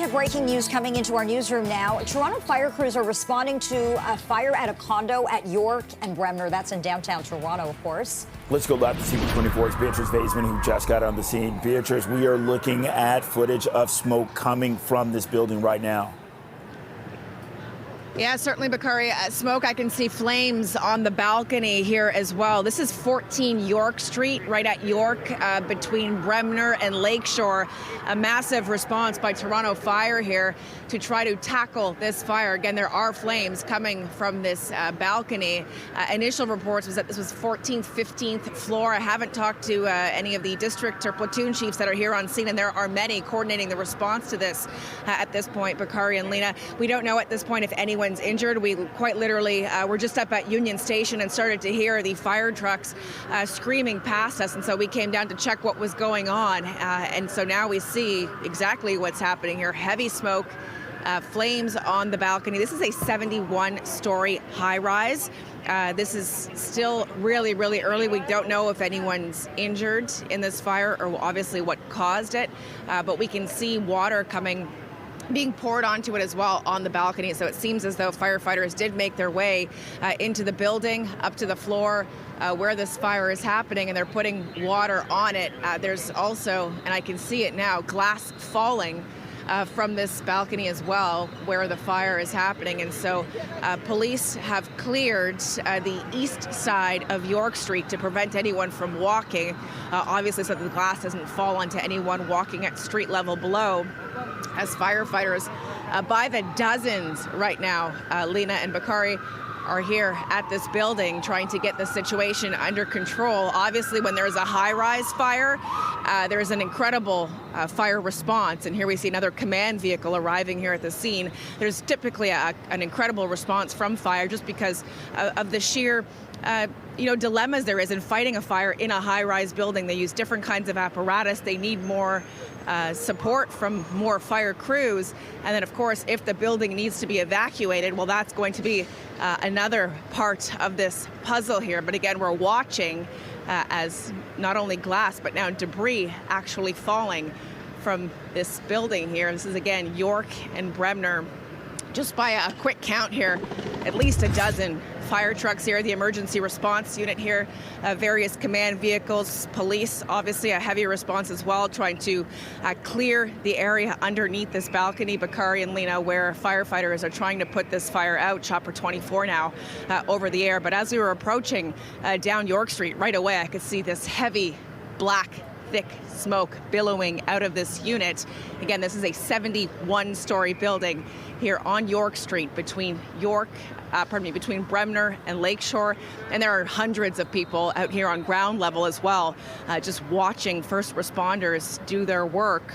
of breaking news coming into our newsroom now. Toronto fire crews are responding to a fire at a condo at York and Bremner. That's in downtown Toronto, of course. Let's go back to CP24's Beatrice Vaisman, who just got on the scene. Beatrice, we are looking at footage of smoke coming from this building right now. Yeah, certainly, Bakari. Smoke, I can see flames on the balcony here as well. This is 14 York Street, right at York, between Bremner and Lakeshore. A massive response by Toronto Fire here to try to tackle this fire. Again, there are flames coming from this balcony. Initial reports was that this was 14th, 15th floor. I haven't talked to any of the district or platoon chiefs that are here on scene, and there are many coordinating the response to this at this point, Bakari and Lena. We don't know at this point if anyone's injured. We quite literally were just up at Union Station and started to hear the fire trucks screaming past us, and so we came down to check what was going on. And so now we see exactly what's happening here. Heavy smoke, flames on the balcony. This is a 71-story high-rise. This is still really, really early. We don't know if anyone's injured in this fire or obviously what caused it, but we can see water being poured onto it as well on the balcony. So it seems as though firefighters did make their way into the building, up to the floor where this fire is happening, and they're putting water on it. There's also, and I can see it now, glass falling from this balcony as well where the fire is happening. And so police have cleared the east side of York Street to prevent anyone from walking, obviously so that the glass doesn't fall onto anyone walking at street level below, as firefighters by the dozens right now, Lena and Bakari, are here at this building trying to get the situation under control. Obviously, when there's a high-rise fire, there's an incredible fire response. And here we see another command vehicle arriving here at the scene. There's typically an incredible response from fire just because of the sheer dilemmas there is in fighting a fire in a high-rise building. They use different kinds of apparatus. They need more support from more fire crews. And then, of course, if the building needs to be evacuated, well, that's going to be another part of this puzzle here. But again, we're watching as not only glass, but now debris actually falling from this building here. This is, again, York and Bremner. Just by a quick count here, at least a dozen fire trucks here, the emergency response unit here, various command vehicles, police, obviously a heavy response as well, trying to clear the area underneath this balcony, Bakari and Lena, where firefighters are trying to put this fire out. Chopper 24 now over the air. But as we were approaching down York Street, right away I could see this heavy black thick smoke billowing out of this unit. Again, this is a 71-story building here on York Street between between Bremner and Lakeshore. And there are hundreds of people out here on ground level as well, just watching first responders do their work.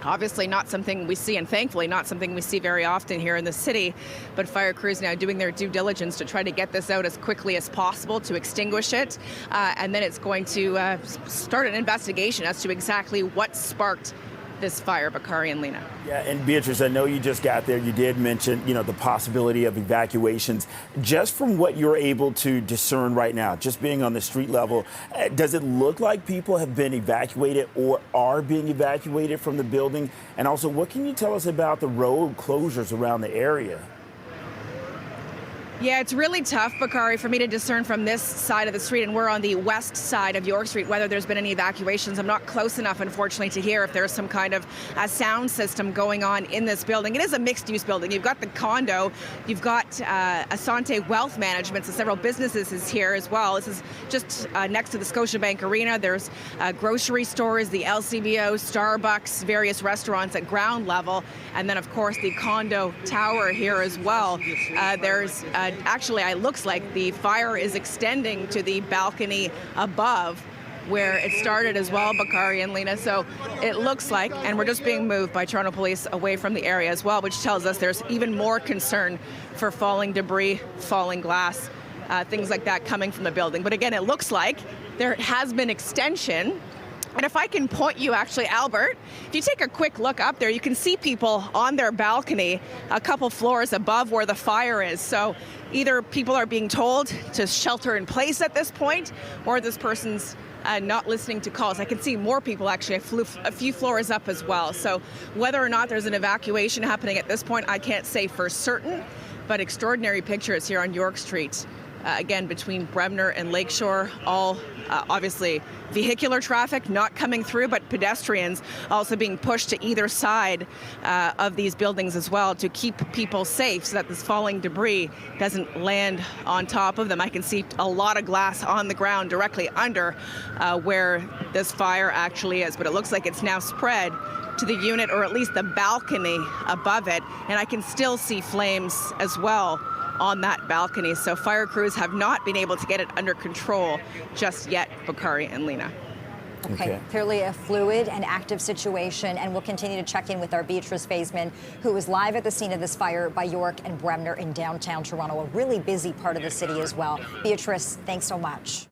Obviously not something we see, and thankfully not something we see very often here in the city, but fire crews now doing their due diligence to try to get this out as quickly as possible to extinguish it. And then it's going to start an investigation as to exactly what sparked this fire, Bakari and Lena. Yeah, and Beatrice, I know you just got there. You did mention, the possibility of evacuations. Just from what you're able to discern right now, just being on the street level, does it look like people have been evacuated or are being evacuated from the building? And also, what can you tell us about the road closures around the area? Yeah, it's really tough, Bakari, for me to discern from this side of the street, and we're on the west side of York Street, whether there's been any evacuations. I'm not close enough, unfortunately, to hear if there's some kind of a sound system going on in this building. It is a mixed-use building. You've got the condo, you've got Asante Wealth Management, so several businesses is here as well. This is just next to the Scotiabank Arena. There's grocery stores, the LCBO, Starbucks, various restaurants at ground level, and then, of course, the condo tower here as well. There's actually, it looks like the fire is extending to the balcony above where it started as well, Bakari and Lena. So it looks like, and we're just being moved by Toronto Police away from the area as well, which tells us there's even more concern for falling debris, falling glass, things like that coming from the building. But again, it looks like there has been extension. And if I can point you, actually, Albert, if you take a quick look up there, you can see people on their balcony a couple floors above where the fire is. So either people are being told to shelter in place at this point, or this person's not listening to calls. I can see more people actually. I flew a few floors up as well. So whether or not there's an evacuation happening at this point, I can't say for certain, but extraordinary pictures here on York Street. Again, between Bremner and Lakeshore, all obviously vehicular traffic not coming through, but pedestrians also being pushed to either side of these buildings as well to keep people safe so that this falling debris doesn't land on top of them. I can see a lot of glass on the ground directly under where this fire actually is, but it looks like it's now spread to the unit, or at least the balcony above it, and I can still see flames as well on that balcony. So fire crews have not been able to get it under control just yet, Bakari and Lena. Okay, clearly a fluid and active situation, and we'll continue to check in with our Beatrice Faisman, who is live at the scene of this fire by York and Bremner in downtown Toronto, a really busy part of the city as well. Beatrice, thanks so much.